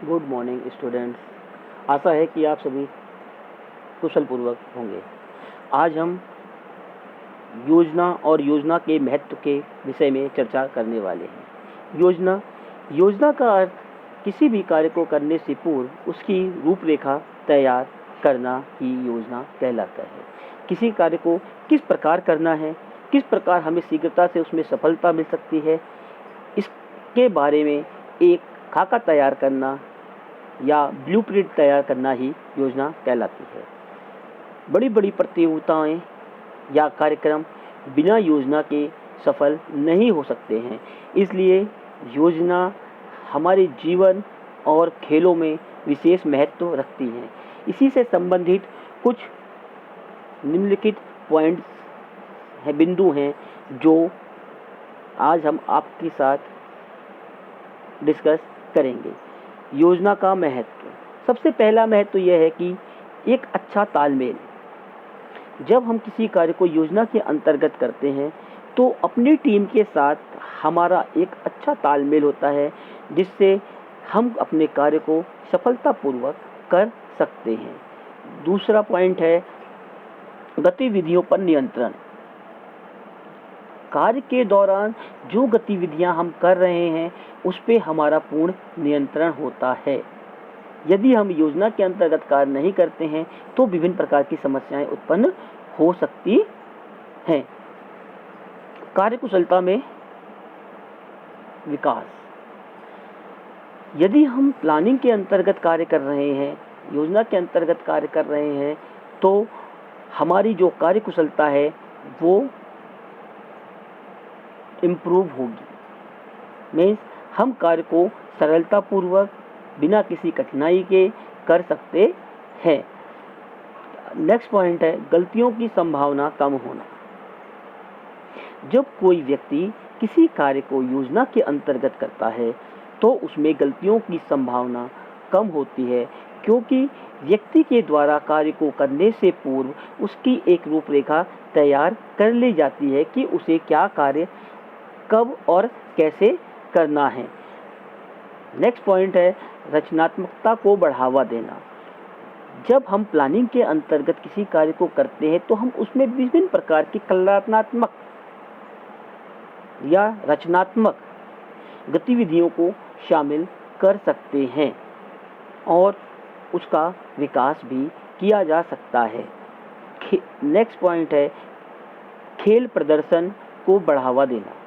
Good morning students. आशा है कि आप सभी कुशल पूर्वक होंगे। आज हम योजना और योजना के महत्व के विषय में चर्चा करने वाले हैं। योजना का अर्थ किसी भी कार्य को करने से पूर्व उसकी रूपरेखा तैयार करना ही योजना कहलाता है। किसी कार्य को किस प्रकार करना है, किस प्रकार हमें शीघ्रता से उसमें सफलता मिल सकती है, इसके बारे में एक खाका तैयार करना या ब्लूप्रिंट तैयार करना ही योजना कहलाती है। बड़ी बड़ी प्रतियोगिताएं या कार्यक्रम बिना योजना के सफल नहीं हो सकते हैं। इसलिए योजना हमारे जीवन और खेलों में विशेष महत्व रखती है। इसी से संबंधित कुछ निम्नलिखित पॉइंट्स हैं, बिंदु हैं जो आज हम आपके साथ डिस्कस करेंगे। योजना का महत्व। सबसे पहला महत्व यह है कि एक अच्छा तालमेल। जब हम किसी कार्य को योजना के अंतर्गत करते हैं तो अपनी टीम के साथ हमारा एक अच्छा तालमेल होता है, जिससे हम अपने कार्य को सफलतापूर्वक कर सकते हैं। दूसरा पॉइंट है गतिविधियों पर नियंत्रण। कार्य के दौरान जो गतिविधियां हम कर रहे हैं उस पे हमारा पूर्ण नियंत्रण होता है। यदि हम योजना के अंतर्गत कार्य नहीं करते हैं तो विभिन्न प्रकार की समस्याएं उत्पन्न हो सकती हैं। कार्यकुशलता में विकास। यदि हम प्लानिंग के अंतर्गत कार्य कर रहे हैं, योजना के अंतर्गत कार्य कर रहे हैं, तो हमारी जो कार्यकुशलता है वो इम्प्रूव होगी। मीन्स हम कार्य को सरलतापूर्वक बिना किसी कठिनाई के कर सकते हैं। नेक्स्ट पॉइंट है गलतियों की संभावना कम होना। जब कोई व्यक्ति किसी कार्य को योजना के अंतर्गत करता है तो उसमें गलतियों की संभावना कम होती है, क्योंकि व्यक्ति के द्वारा कार्य को करने से पूर्व उसकी एक रूपरेखा तैयार कर ली जाती है कि उसे क्या कार्य कब और कैसे करना है। नेक्स्ट पॉइंट है रचनात्मकता को बढ़ावा देना। जब हम प्लानिंग के अंतर्गत किसी कार्य को करते हैं तो हम उसमें विभिन्न प्रकार की कलात्मक या रचनात्मक गतिविधियों को शामिल कर सकते हैं और उसका विकास भी किया जा सकता है। नेक्स्ट पॉइंट है खेल प्रदर्शन को बढ़ावा देना।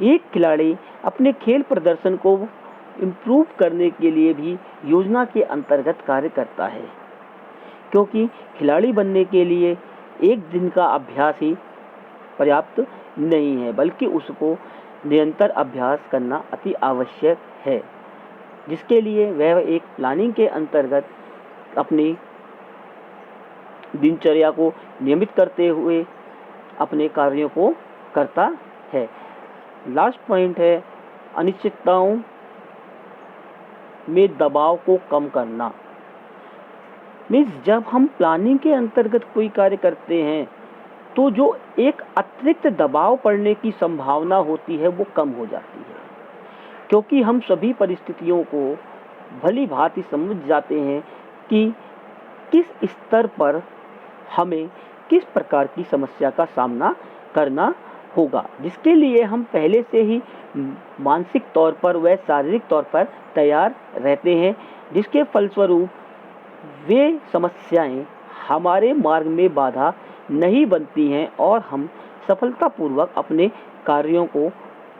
एक खिलाड़ी अपने खेल प्रदर्शन को इम्प्रूव करने के लिए भी योजना के अंतर्गत कार्य करता है, क्योंकि खिलाड़ी बनने के लिए एक दिन का अभ्यास ही पर्याप्त नहीं है, बल्कि उसको निरंतर अभ्यास करना अति आवश्यक है, जिसके लिए वह एक प्लानिंग के अंतर्गत अपनी दिनचर्या को नियमित करते हुए अपने कार्यों को करता है। लास्ट पॉइंट है अनिश्चितताओं में दबाव को कम करना। मीन्स जब हम प्लानिंग के अंतर्गत कोई कार्य करते हैं तो जो एक अतिरिक्त दबाव पड़ने की संभावना होती है वो कम हो जाती है, क्योंकि हम सभी परिस्थितियों को भली भांति समझ जाते हैं कि किस स्तर पर हमें किस प्रकार की समस्या का सामना करना होगा, जिसके लिए हम पहले से ही मानसिक तौर पर व शारीरिक तौर पर तैयार रहते हैं, जिसके फलस्वरूप वे समस्याएं हमारे मार्ग में बाधा नहीं बनती हैं और हम सफलतापूर्वक अपने कार्यों को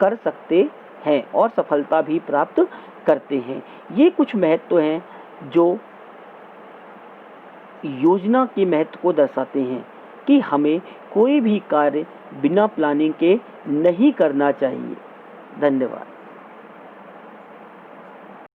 कर सकते हैं और सफलता भी प्राप्त करते हैं। ये कुछ महत्व हैं जो योजना के महत्व को दर्शाते हैं कि हमें कोई भी कार्य बिना प्लानिंग के नहीं करना चाहिए। धन्यवाद।